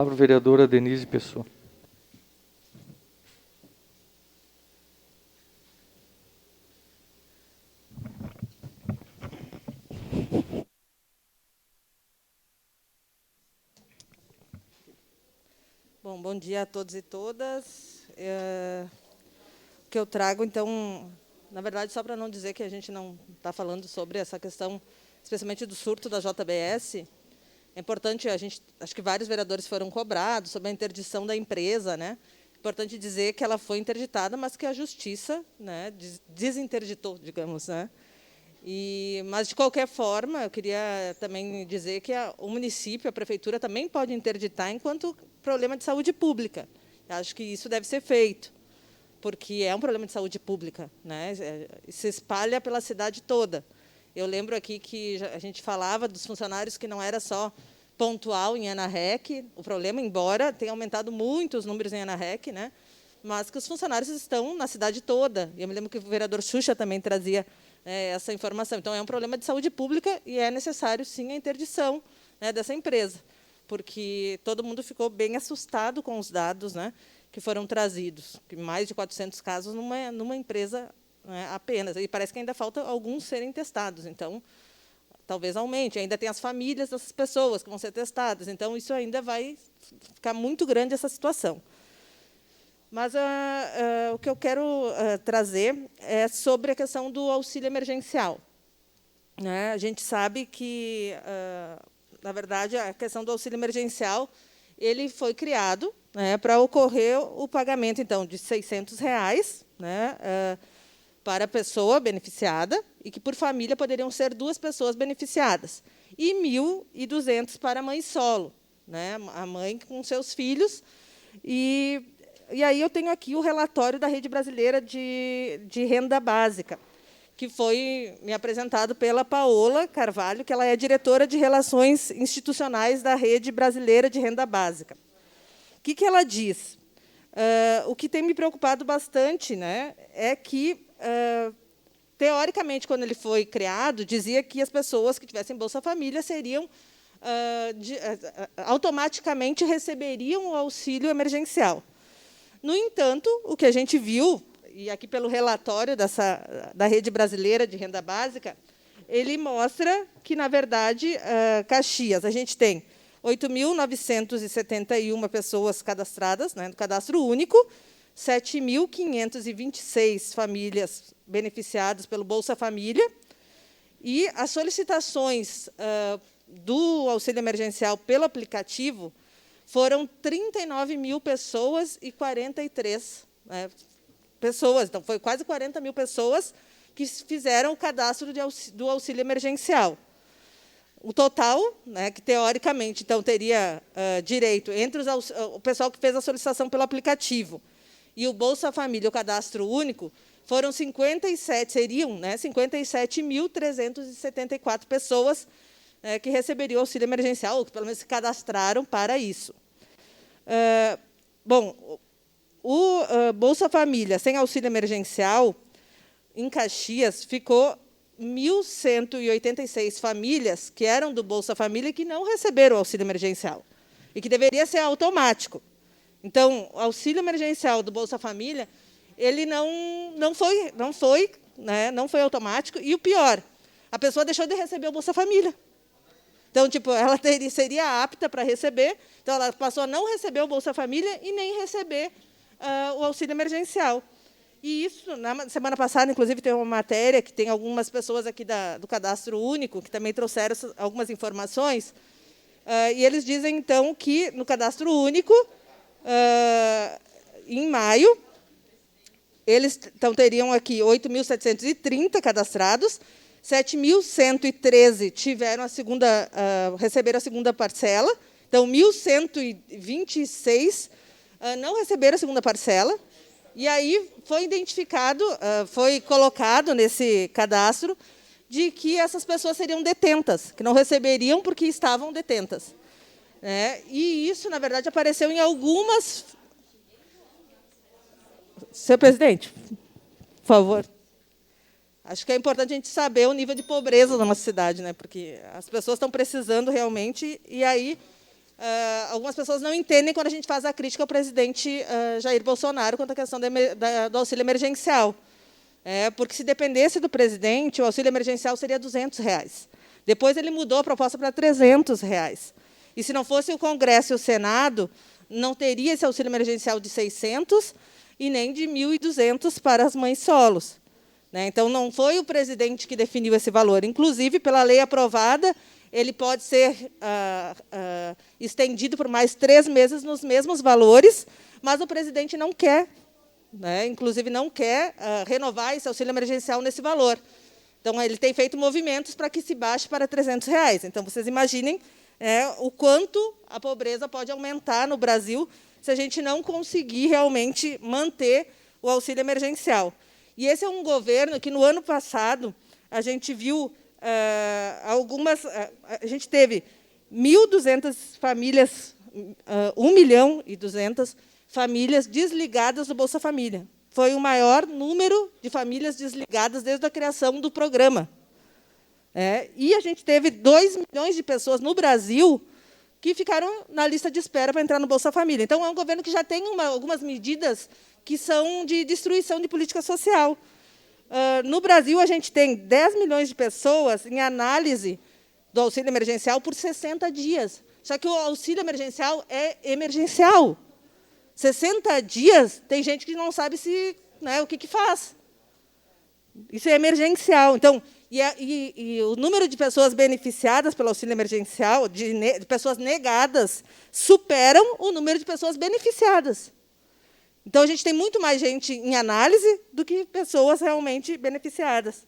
Palavra, vereadora Denise Pessoa. Bom dia a todos e todas. O que eu trago, então, na verdade, só para não dizer que a gente não está falando sobre essa questão, especialmente do surto da JBS, é importante, acho que vários vereadores foram cobrados sobre a interdição da empresa, né? Importante dizer que ela foi interditada, mas que a justiça, né, desinterditou, digamos, né? Mas, de qualquer forma, eu queria também dizer que o município, a prefeitura, também pode interditar enquanto problema de saúde pública. Acho que isso deve ser feito, porque é um problema de saúde pública, né? Se espalha pela cidade toda. Eu lembro aqui que a gente falava dos funcionários que não era só pontual em ANARREC, o problema, embora tenha aumentado muito os números em ANARREC, né? Mas que os funcionários estão na cidade toda. Eu me lembro que o vereador Xuxa também trazia essa informação. Então, é um problema de saúde pública e é necessário, sim, a interdição, né, dessa empresa, porque todo mundo ficou bem assustado com os dados, né, que foram trazidos, que mais de 400 casos numa empresa, né, apenas. E parece que ainda falta alguns serem testados. Então, talvez aumente. Ainda tem as famílias dessas pessoas que vão ser testadas. Então, isso ainda vai ficar muito grande, essa situação. Mas o que eu quero trazer é sobre a questão do auxílio emergencial. Né? A gente sabe que, na verdade, a questão do auxílio emergencial ele foi criado, né, para ocorrer o pagamento, então, de R$ 600, né, para a pessoa beneficiada, e que, por família, poderiam ser 2 pessoas beneficiadas, e 1.200 para a mãe solo, né, a mãe com seus filhos. E aí eu tenho aqui o relatório da Rede Brasileira de Renda Básica, que foi me apresentado pela Paola Carvalho, que ela é diretora de Relações Institucionais da Rede Brasileira de Renda Básica. O que ela diz? O que tem me preocupado bastante, né, é que, teoricamente, quando ele foi criado, dizia que as pessoas que tivessem Bolsa Família seriam automaticamente receberiam o auxílio emergencial. No entanto, o que a gente viu, e aqui pelo relatório da Rede Brasileira de Renda Básica, ele mostra que, na verdade, Caxias, a gente tem 8.971 pessoas cadastradas, né, no cadastro único, 7.526 famílias beneficiadas pelo Bolsa Família, e as solicitações do auxílio emergencial pelo aplicativo foram 39 mil pessoas e 43 pessoas. Então, foi quase 40 mil pessoas que fizeram o cadastro do auxílio emergencial. O total, né, que, teoricamente, então, teria direito, entre o pessoal que fez a solicitação pelo aplicativo e o Bolsa Família, o cadastro único, foram 57, seriam, né, 57.374 pessoas que receberiam auxílio emergencial, ou que, pelo menos, se cadastraram para isso. Bom, o Bolsa Família sem auxílio emergencial, em Caxias, ficou 1.186 famílias que eram do Bolsa Família e que não receberam o auxílio emergencial, e que deveria ser automático. Então, o auxílio emergencial do Bolsa Família ele não foi automático, e o pior, a pessoa deixou de receber o Bolsa Família. Então, tipo, ela seria apta para receber, então ela passou a não receber o Bolsa Família e nem receber o auxílio emergencial. E isso, na semana passada, inclusive, tem uma matéria que tem algumas pessoas aqui do Cadastro Único que também trouxeram algumas informações, e eles dizem, então, que no Cadastro Único, em maio, eles então teriam aqui 8.730 cadastrados, 7.113 receberam a segunda parcela, então 1.126 não receberam a segunda parcela, e aí foi identificado, foi colocado nesse cadastro de que essas pessoas seriam detentas, que não receberiam porque estavam detentas. E isso, na verdade, apareceu em algumas... Senhor presidente, por favor. Acho que é importante a gente saber o nível de pobreza da nossa cidade, né? Porque as pessoas estão precisando realmente, e aí algumas pessoas não entendem quando a gente faz a crítica ao presidente Jair Bolsonaro quanto à questão do auxílio emergencial. Porque, se dependesse do presidente, o auxílio emergencial seria R$200. Depois, ele mudou a proposta para R$300. E, se não fosse o Congresso e o Senado, não teria esse auxílio emergencial de 600 e nem de 1.200 para as mães solos. Então, não foi o presidente que definiu esse valor. Inclusive, pela lei aprovada, ele pode ser estendido por mais 3 meses nos mesmos valores, mas o presidente não quer, inclusive não quer renovar esse auxílio emergencial nesse valor. Então, ele tem feito movimentos para que se baixe para R$300. Então, vocês imaginem o quanto a pobreza pode aumentar no Brasil se a gente não conseguir realmente manter o auxílio emergencial. E esse é um governo que, no ano passado, a gente viu a gente teve 1.200 famílias, 1.200.000 famílias desligadas do Bolsa Família. Foi o maior número de famílias desligadas desde a criação do programa. E a gente teve 2 milhões de pessoas no Brasil que ficaram na lista de espera para entrar no Bolsa Família. Então, é um governo que já tem algumas medidas que são de destruição de política social. No Brasil, a gente tem 10 milhões de pessoas em análise do auxílio emergencial por 60 dias. Só que o auxílio emergencial é emergencial. 60 dias, tem gente que não sabe o que faz. Isso é emergencial. Então, e o número de pessoas beneficiadas pelo auxílio emergencial, de pessoas negadas, superam o número de pessoas beneficiadas. Então, a gente tem muito mais gente em análise do que pessoas realmente beneficiadas.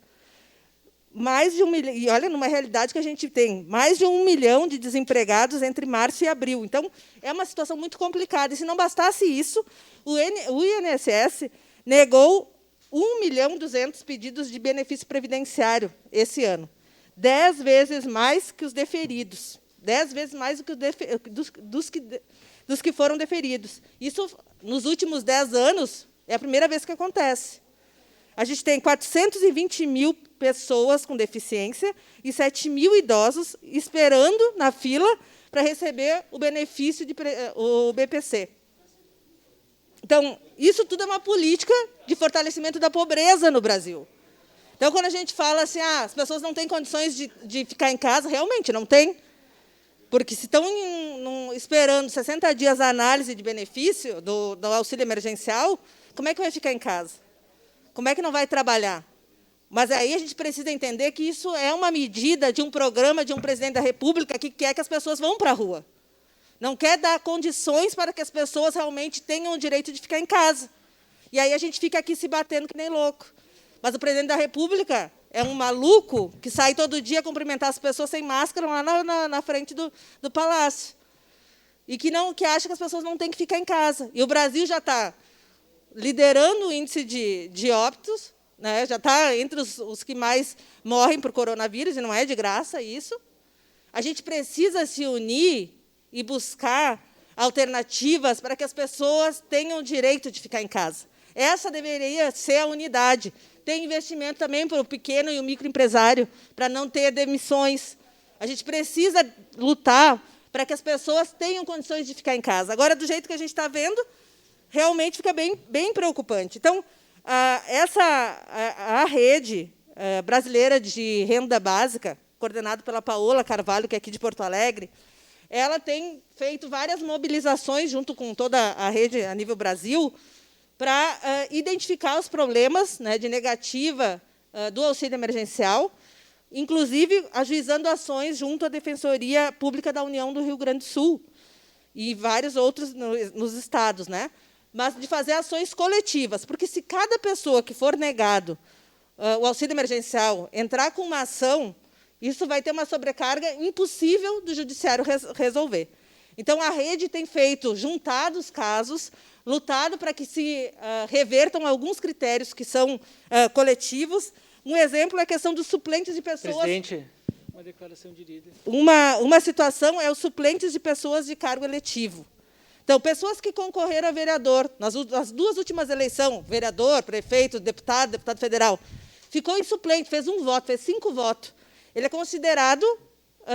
Mais de 1 milhão, e olha, numa realidade que a gente tem mais de 1 milhão de desempregados entre março e abril. Então, é uma situação muito complicada. E, se não bastasse isso, o INSS negou 1.200.000 pedidos de benefício previdenciário esse ano. 10 vezes mais que os deferidos. 10 vezes mais do que dos que foram deferidos. Isso, nos últimos 10 anos, é a primeira vez que acontece. A gente tem 420.000 pessoas com deficiência e 7.000 idosos esperando na fila para receber o benefício o BPC. Então, isso tudo é uma política de fortalecimento da pobreza no Brasil. Então, quando a gente fala assim, as pessoas não têm condições de ficar em casa, realmente não tem. Porque, se estão esperando 60 dias a análise de benefício do auxílio emergencial, como é que vai ficar em casa? Como é que não vai trabalhar? Mas aí a gente precisa entender que isso é uma medida de um programa de um presidente da República que quer que as pessoas vão para a rua. Não quer dar condições para que as pessoas realmente tenham o direito de ficar em casa. E aí a gente fica aqui se batendo que nem louco. Mas o presidente da República é um maluco que sai todo dia cumprimentar as pessoas sem máscara lá na frente do palácio. E que acha que as pessoas não têm que ficar em casa. E o Brasil já está liderando o índice de óbitos, já está entre os que mais morrem por coronavírus, e não é de graça isso. A gente precisa se unir e buscar alternativas para que as pessoas tenham o direito de ficar em casa. Essa deveria ser a unidade. Tem investimento também para o pequeno e o microempresário, para não ter demissões. A gente precisa lutar para que as pessoas tenham condições de ficar em casa. Agora, do jeito que a gente está vendo, realmente fica bem preocupante. Então, a rede brasileira de renda básica, coordenada pela Paola Carvalho, que é aqui de Porto Alegre, ela tem feito várias mobilizações, junto com toda a rede a nível Brasil, para identificar os problemas de negativa do auxílio emergencial, inclusive ajuizando ações junto à Defensoria Pública da União do Rio Grande do Sul e vários outros nos estados, mas de fazer ações coletivas, porque, se cada pessoa que for negado o auxílio emergencial entrar com uma ação, isso vai ter uma sobrecarga impossível do judiciário resolver. Então, a rede tem juntado os casos, lutado para que se revertam alguns critérios que são coletivos. Um exemplo é a questão dos suplentes de pessoas... Presidente, uma declaração de líder. Uma situação é os suplentes de pessoas de cargo eletivo. Então, pessoas que concorreram a vereador, nas 2 últimas eleições, vereador, prefeito, deputado federal, ficou em suplente, fez 1 voto, fez 5 votos. Ele é considerado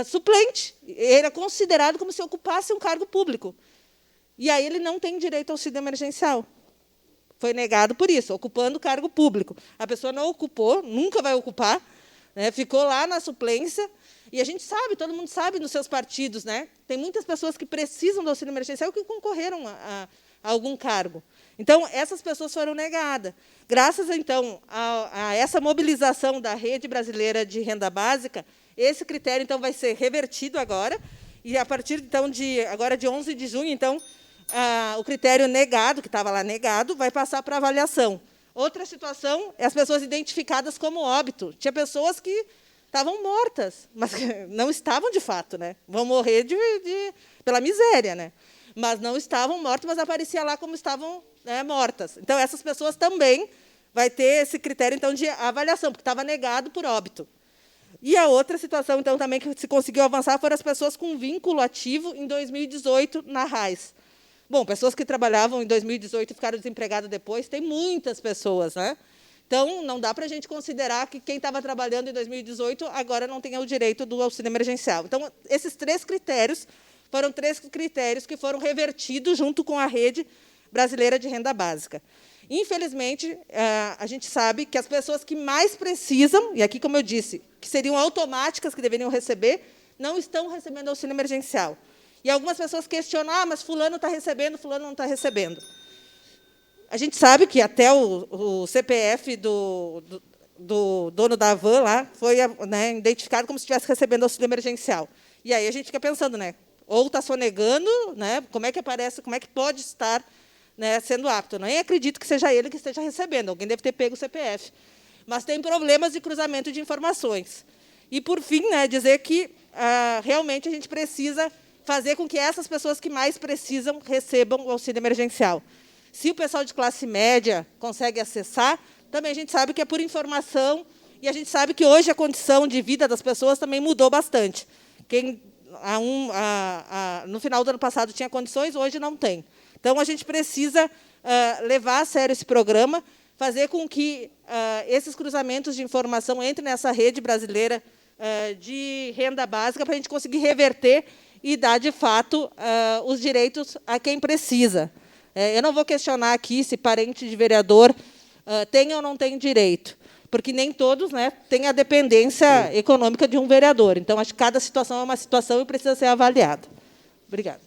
suplente. Ele é considerado como se ocupasse um cargo público. E aí ele não tem direito ao auxílio emergencial. Foi negado por isso, ocupando cargo público. A pessoa não ocupou, nunca vai ocupar, né, ficou lá na suplência. E a gente sabe, todo mundo sabe nos seus partidos, né, tem muitas pessoas que precisam do auxílio emergencial que concorreram a algum cargo. Então, essas pessoas foram negadas. Graças, então, a essa mobilização da Rede Brasileira de Renda Básica, esse critério, então, vai ser revertido agora, e, a partir, então, agora de 11 de junho, então, o critério negado, que estava lá negado, vai passar para avaliação. Outra situação é as pessoas identificadas como óbito. Tinha pessoas que estavam mortas, mas não estavam de fato, né? Vão morrer pela miséria, né? Mas não estavam mortas, mas aparecia lá como estavam, né, mortas. Então, essas pessoas também vai ter esse critério então de avaliação, porque estava negado por óbito. E a outra situação, então, também que se conseguiu avançar foram as pessoas com vínculo ativo em 2018 na RAIS. Bom, pessoas que trabalhavam em 2018 e ficaram desempregadas depois, tem muitas pessoas, né? Então, não dá para a gente considerar que quem estava trabalhando em 2018 agora não tenha o direito do auxílio emergencial. Então, esses 3 critérios foram 3 critérios que foram revertidos junto com a Rede Brasileira de Renda Básica. Infelizmente, a gente sabe que as pessoas que mais precisam, e aqui, como eu disse, que seriam automáticas, que deveriam receber, não estão recebendo auxílio emergencial. E algumas pessoas questionam, mas fulano está recebendo, fulano não está recebendo. A gente sabe que até o CPF do dono da van lá foi, né, identificado como se estivesse recebendo auxílio emergencial. E aí a gente fica pensando, né, ou está sonegando, né, como é que aparece, como é que pode estar, né, sendo apto. Eu nem acredito que seja ele que esteja recebendo, alguém deve ter pego o CPF. Mas tem problemas de cruzamento de informações. E, por fim, né, dizer que realmente a gente precisa fazer com que essas pessoas que mais precisam recebam o auxílio emergencial. Se o pessoal de classe média consegue acessar, também a gente sabe que é por informação, e a gente sabe que hoje a condição de vida das pessoas também mudou bastante. Quem no final do ano passado tinha condições, hoje não tem. Então, a gente precisa levar a sério esse programa, fazer com que esses cruzamentos de informação entrem nessa rede brasileira de renda básica, para a gente conseguir reverter e dar, de fato, os direitos a quem precisa. Eu não vou questionar aqui se parente de vereador tem ou não tem direito, porque nem todos, né, têm a dependência econômica de um vereador. Então, acho que cada situação é uma situação e precisa ser avaliada. Obrigada.